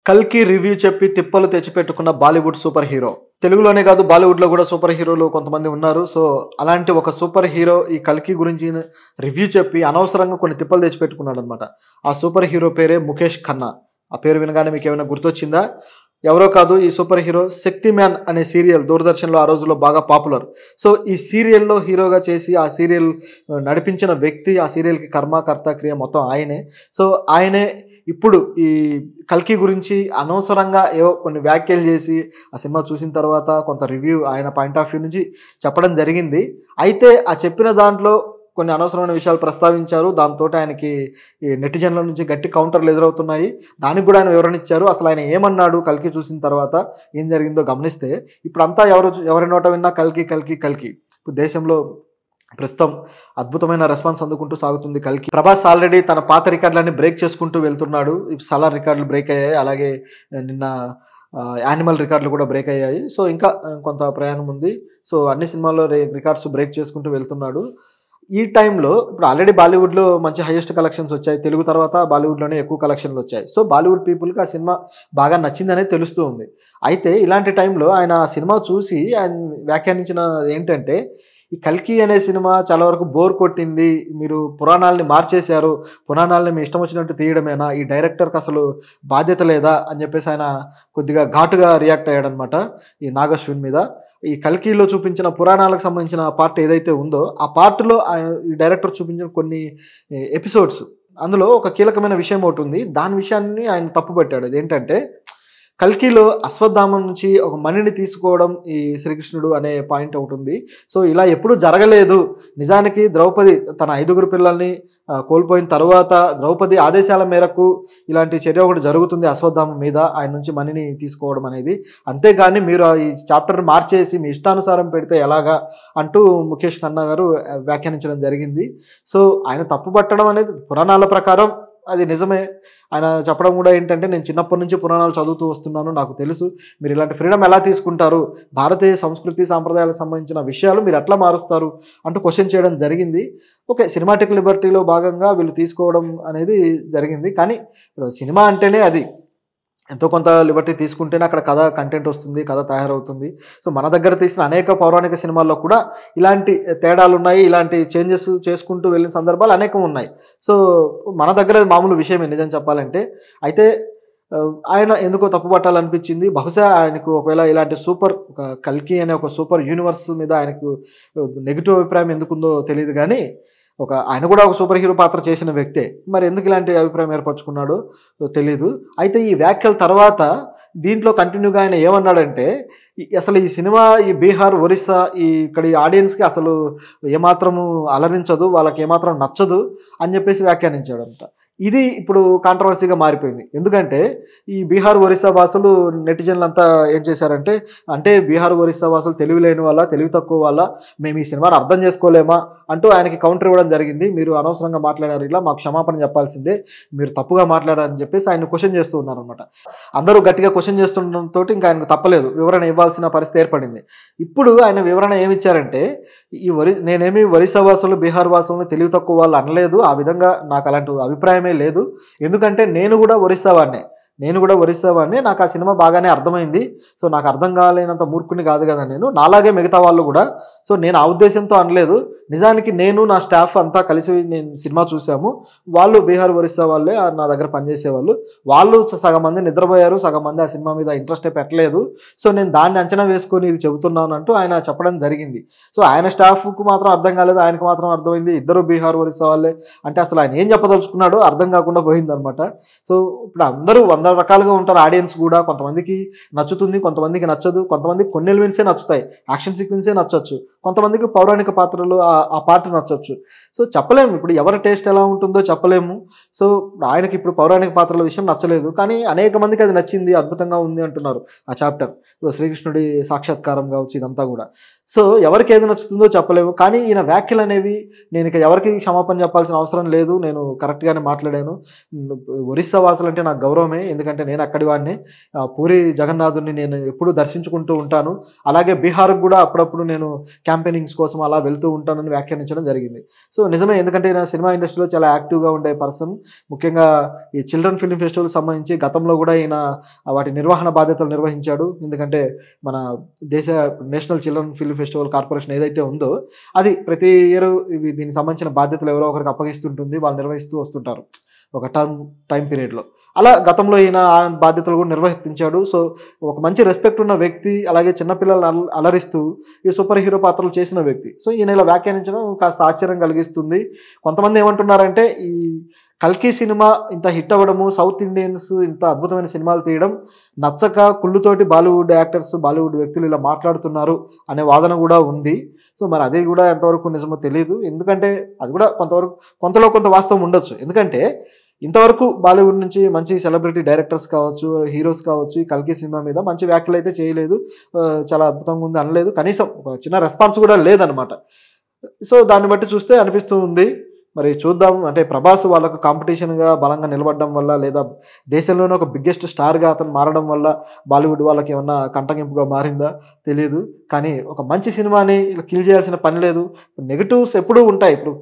కల్కి రివ్యూ చెప్పి తిప్పలు తెచ్చిపెట్టుకున్న బాలీవుడ్ సూపర్ హీరో. తెలుగులోనే కాదు బాలీవుడ్‌లో కూడా సూపర్ హీరోలు కొంతమంది ఉన్నారు. సో, అలాంటి ఒక సూపర్ హీరో ఈ కల్కి గురించి రివ్యూ చెప్పి అనవసరంగా కొన్ని తిప్పలు తెచ్చిపెట్టుకున్నాడనమాట. ఆ సూపర్ హీరో పేరే ముఖేష్ ఖన్నా. ఆ పేరు వినగానే మీకేమైనా గుర్తొచ్చిందా? ఎవరో కాదు, ఈ సూపర్ హీరో 'శక్తిమాన్' అనే సీరియల్ దూరదర్శన్‌లో ఆ రోజుల్లో బాగా పాపులర్. సో, ఈ సీరియల్‌లో హీరోగా చేసి ఆ సీరియల్ నడిపించిన వ్యక్తి, ఆ సీరియల్‌కి కర్మ, కర్త, క్రియ మొత్తం ఆయనే. సో, ఆయనే ఇప్పుడు ఈ 'కల్కి' గురించి అనవసరంగా ఏవో కొన్ని వ్యాఖ్యలు చేసి, ఆ సినిమా చూసిన తర్వాత కొంత రివ్యూ ఆయన పాయింట్ ఆఫ్ వ్యూ నుంచి చెప్పడం జరిగింది. అయితే ఆ చెప్పిన దాంట్లో కొన్ని అనవసరమైన విషయాలు ప్రస్తావించారు. దాంతోటి ఆయనకి ఈ నెటిజన్ల నుంచి గట్టి కౌంటర్‌లు ఎదురవుతున్నాయి. దానికి కూడా ఆయన వివరణ ఇచ్చారు. అసలు ఆయన ఏమన్నాడు 'కల్కి' చూసిన తర్వాత, ఏం జరిగిందో గమనిస్తే, ఇప్పుడంతా ఎవరి నోట విన్నా 'కల్కి, కల్కి, కల్కి'. ఇప్పుడు దేశంలో ప్రస్తుతం అద్భుతమైన రెస్పాన్స్ అందుకుంటూ సాగుతుంది 'కల్కి'. ప్రభాస్ ఆల్రెడీ తన పాత రికార్డులన్నీ బ్రేక్ చేసుకుంటూ వెళ్తున్నాడు. 'సలార్' రికార్డులు బ్రేక్ అయ్యాయి. అలాగే నిన్న 'యానిమల్' రికార్డులు కూడా బ్రేక్ అయ్యాయి. సో, ఇంకా కొంత ప్రయాణం ఉంది. సో, అన్ని సినిమాల్లో రికార్డ్స్ బ్రేక్ చేసుకుంటూ వెళ్తున్నాడు. ఈ టైంలో ఇప్పుడు ఆల్రెడీ బాలీవుడ్‌లో మంచి హైయెస్ట్ కలెక్షన్స్ వచ్చాయి. తెలుగు తర్వాత బాలీవుడ్‌లోనే ఎక్కువ కలెక్షన్‌లు వచ్చాయి. సో, బాలీవుడ్ పీపుల్‌కి ఆ సినిమా బాగా నచ్చిందనేది తెలుస్తూ ఉంది. అయితే ఇలాంటి టైంలో ఆయన ఆ సినిమా చూసి ఆయన వ్యాఖ్యానించినది ఏంటంటే, ఈ 'కల్కి' అనే సినిమా చాలా వరకు బోర్ కొట్టింది. మీరు పురాణాల్ని మార్చేశారు. పురాణాల్ని మీ ఇష్టం వచ్చినట్టు తీయడమేనా? ఈ డైరెక్టర్‌కి అసలు బాధ్యత లేదా? అని చెప్పేసి ఆయన కొద్దిగా ఘాటుగా రియాక్ట్ అయ్యాడనమాట ఈ నాగశ్విన్ మీద. ఈ 'కల్కిలో' చూపించిన పురాణాలకు సంబంధించిన పార్ట్ ఏదైతే ఉందో, ఆ పార్ట్‌లో ఈ డైరెక్టర్ చూపించిన కొన్ని ఎపిసోడ్స్, అందులో ఒక కీలకమైన విషయం ఒకటుంది. దాని విషయాన్ని ఆయన తప్పుపట్టాడు. అదేంటంటే, 'కల్కిలో' అశ్వత్థామ నుంచి ఒక మణిని తీసుకోవడం ఈ శ్రీకృష్ణుడు అనే పాయింట్ ఒకటుంది. సో, ఇలా ఎప్పుడూ జరగలేదు. నిజానికి ద్రౌపది తన 5గురు పిల్లల్ని కోల్పోయిన తరువాత ద్రౌపది ఆదేశాల మేరకు ఇలాంటి చర్య ఒకటి జరుగుతుంది అశ్వత్థామ మీద, ఆయన నుంచి మణిని తీసుకోవడం అనేది. అంతేగాని మీరు ఈ చాప్టర్‌ని మార్చేసి మీ ఇష్టానుసారం పెడితే ఎలాగా అంటూ ముఖేష్ ఖన్నా గారు వ్యాఖ్యానించడం జరిగింది. సో, ఆయన తప్పుపట్టడం అనేది పురాణాల ప్రకారం అది నిజమే. ఆయన చెప్పడం కూడా ఏంటంటే, నేను చిన్నప్పటి నుంచి పురాణాలు చదువుతూ వస్తున్నాను. నాకు తెలుసు మీరు ఇలాంటి ఫ్రీడమ్ ఎలా తీసుకుంటారు? భారతీయ సంస్కృతి, సాంప్రదాయాలకు సంబంధించిన విషయాలు మీరు ఎట్లా మారుస్తారు? అంటూ క్వెషన్ చేయడం జరిగింది. ఓకే, సినిమాటిక్ లిబర్టీలో భాగంగా వీళ్ళు తీసుకోవడం అనేది జరిగింది. కానీ సినిమా అంటేనే అది ఎంతో కొంత లిబర్టీ తీసుకుంటేనే అక్కడ కథ కంటెంట్ వస్తుంది, కథ తయారవుతుంది. సో, మన దగ్గర తీసిన అనేక పౌరాణిక సినిమాల్లో కూడా ఇలాంటి తేడాలున్నాయి. ఇలాంటి చేంజెస్ చేసుకుంటూ వెళ్ళిన సందర్భాలు అనేకం ఉన్నాయి. సో, మన దగ్గర మామూలు విషయమే నిజం చెప్పాలంటే. అయితే ఆయన ఎందుకో తప్పుపట్టాలనిపించింది. బహుశా ఆయనకు ఒకవేళ ఇలాంటి ఒక 'కల్కి' అనే ఒక సూపర్ యూనివర్స్ మీద ఆయనకు నెగెటివ్ అభిప్రాయం ఎందుకుందో తెలీదు గానీ, ఆయన కూడా ఒక సూపర్ హీరో పాత్ర చేసిన వ్యక్తే. మరి ఎందుకు ఇలాంటి అభిప్రాయం ఏర్పరచుకున్నాడో తెలీదు. అయితే ఈ వ్యాఖ్యల తర్వాత దీంట్లో కంటిన్యూగా ఆయన ఏమన్నాడంటే, అసలు ఈ సినిమా ఈ బీహార్, ఒరిస్సా ఇక్కడి ఆడియన్స్‌కి అసలు ఏమాత్రము అలరించదు, వాళ్ళకి ఏమాత్రం నచ్చదు అని చెప్పేసి వ్యాఖ్యానించాడంట. ఇది ఇప్పుడు కాంట్రవర్సీగా మారిపోయింది. ఎందుకంటే ఈ బీహార్, ఒరిస్సా వాసులు నెటిజన్లంతా ఏం చేశారంటే, అంటే బీహార్, ఒరిస్సా వాసులు తెలివి లేని వాళ్ళా, తెలివి తక్కువ వాళ్ళా, మేము ఈ సినిమాని అర్థం చేసుకోలేమా అంటూ ఆయనకి కౌంటర్ ఇవ్వడం జరిగింది. మీరు అనవసరంగా మాట్లాడారు, ఇలా మాకు క్షమాపణ చెప్పాల్సిందే, మీరు తప్పుగా మాట్లాడారని చెప్పేసి ఆయన క్వెషన్ చేస్తూ ఉన్నారనమాట. అందరూ గట్టిగా క్వెషన్ చేస్తుండడంతో ఇంకా ఆయనకు తప్పలేదు, వివరణ ఇవ్వాల్సిన పరిస్థితి ఏర్పడింది. ఇప్పుడు ఆయన వివరణ ఏమిచ్చారంటే, నేనేమి ఒరిస్సా వాసులు, బీహార్ వాసులను తెలివి తక్కువ వాళ్ళు అనలేదు. ఆ విధంగా నాకు అలాంటి అభిప్రాయమే లేదు. ఎందుకంటే నేను కూడా ఒరిస్సా వాడినే. నాకు ఆ సినిమా బాగానే అర్థమైంది. సో, నాకు అర్థం కాలేనంత మూర్ఖుని కాదు కదా నేను. నాలాగే మిగతా వాళ్ళు కూడా. సో, నేను ఆ ఉద్దేశంతో అనలేదు. నిజానికి నేను, నా స్టాఫ్ అంతా కలిసి నేను సినిమా చూసాము. వాళ్ళు బీహార్, ఒరిస్సా వాళ్ళే నా దగ్గర పనిచేసేవాళ్ళు. వాళ్ళు సగం మంది నిద్రపోయారు, సగం మంది ఆ సినిమా మీద ఇంట్రెస్టే పెట్టలేదు. సో, నేను దాన్ని అంచనా వేసుకొని ఇది చెబుతున్నాను అంటూ ఆయన చెప్పడం జరిగింది. సో, ఆయన స్టాఫ్‌కు మాత్రం అర్థం కాలేదు, ఆయనకు మాత్రం అర్థమైంది. ఇద్దరు బీహార్, ఒరిస్సా వాళ్ళే. అంటే అసలు ఆయన ఏం చెప్పదలుచుకున్నాడో అర్థం కాకుండా పోయిందనమాట. సో, ఇప్పుడు అందరూ 100 రకాలుగా ఉంటారు ఆడియన్స్ కూడా. కొంతమందికి నచ్చుతుంది, కొంతమందికి నచ్చదు. కొంతమందికి కొన్ని ఎలిమెంట్సే నచ్చుతాయి, యాక్షన్ సీక్వెన్సే నచ్చొచ్చు. కొంతమందికి పౌరాణిక పాత్రలు ఆ పార్ట్ నచ్చొచ్చు. సో, చెప్పలేము ఇప్పుడు ఎవరి టేస్ట్ ఎలా ఉంటుందో చెప్పలేము. సో, ఆయనకి ఇప్పుడు పౌరాణిక పాత్రల విషయం నచ్చలేదు, కానీ అనేక మందికి అది నచ్చింది, అద్భుతంగా ఉంది అంటున్నారు ఆ చాప్టర్. శ్రీకృష్ణుడి సాక్షాత్కారం కావచ్చు, ఇదంతా కూడా. సో, ఎవరికి ఏది నచ్చుతుందో చెప్పలేము. కానీ ఈయన వ్యాఖ్యలు అనేవి, నేను ఇక ఎవరికి క్షమాపణ చెప్పాల్సిన అవసరం లేదు, నేను కరెక్ట్‌గానే మాట్లాడాను. ఒరిస్సా వాసులంటే నాకు గౌరవమే. ఎందుకంటే నేను అక్కడి వాడిని. పూరి జగన్నాథుడిని నేను ఎప్పుడూ దర్శించుకుంటూ ఉంటాను. అలాగే బీహార్‌కి గూడా అప్పుడప్పుడు నేను క్యాంపెయినింగ్స్ కోసం అలా వెళ్తూ ఉంటానని వ్యాఖ్యానించడం జరిగింది. సో, నిజమే, ఎందుకంటే ఈయన సినిమా ఇండస్ట్రీలో చాలా యాక్టివ్‌గా ఉండే పర్సన్. ముఖ్యంగా ఈ చిల్డ్రన్ ఫిల్మ్ ఫెస్టివల్‌కి సంబంధించి గతంలో గూడా ఈయన వాటి నిర్వహణ బాధ్యతలు నిర్వహించాడు. ఎందుకంటే మన దేశ national children film festival corporation ఏదైతే ఉందో, అది ప్రతి ఇయర్ దీనికి సంబంధించిన బాధ్యతలు ఎవరో ఒకరికి అప్పగిస్తుంటుంది. వాళ్ళు నిర్వహిస్తూ వస్తుంటారు ఒక టైమ్ పీరియడ్‌లో. అలా గతంలో ఈయన ఆ బాధ్యతలు కూడా నిర్వర్తించాడు. సో, ఒక మంచి రెస్పెక్ట్ ఉన్న వ్యక్తి, అలాగే చిన్న పిల్లల్ని అలరిస్తూ ఈ సూపర్ హీరో పాత్రలు చేసిన వ్యక్తి. సో, ఈయన ఇలా వ్యాఖ్యానించడం కాస్త ఆశ్చర్యం కలిగిస్తుంది. కొంతమంది ఏమంటున్నారంటే, ఈ 'కల్కి' సినిమా ఇంత హిట్ అవ్వడము, సౌత్ ఇండియన్స్ ఇంత అద్భుతమైన సినిమాలు తీయడం నచ్చక కుళ్ళుతోటి బాలీవుడ్ యాక్టర్స్, బాలీవుడ్ వ్యక్తులు ఇలా మాట్లాడుతున్నారు అనే వాదన కూడా ఉంది. సో, మరి అది కూడా ఎంతవరకు నిజమో తెలీదు. ఎందుకంటే అది కూడా కొంతలో కొంత వాస్తవం ఉండొచ్చు. ఎందుకంటే ఇంతవరకు బాలీవుడ్ నుంచి మంచి సెలబ్రిటీ డైరెక్టర్స్ కావచ్చు, హీరోస్ కావచ్చు, ఈ 'కల్కి' సినిమా మీద మంచి వ్యాఖ్యలైతే చేయలేదు. చాలా అద్భుతంగా ఉంది అనలేదు. కనీసం ఒక చిన్న రెస్పాన్స్ కూడా లేదనమాట. సో, దాన్ని బట్టి చూస్తే అనిపిస్తూ ఉంది. మరి చూద్దాం. అంటే 'ప్రభాస్' వాళ్ళకు కాంపిటీషన్‌గా బలంగా నిలబడడం వల్ల, లేదా దేశంలోనే ఒక బిగ్గెస్ట్ స్టార్‌గా అతను మారడం వల్ల బాలీవుడ్ వాళ్ళకి ఏమన్నా కంటగింపుగా మారిందా తెలీదు. కానీ ఒక మంచి సినిమాని ఇలా కిల్ చేయాల్సిన పని లేదు. నెగెటివ్స్ ఎప్పుడూ ఉంటాయి. ఇప్పుడు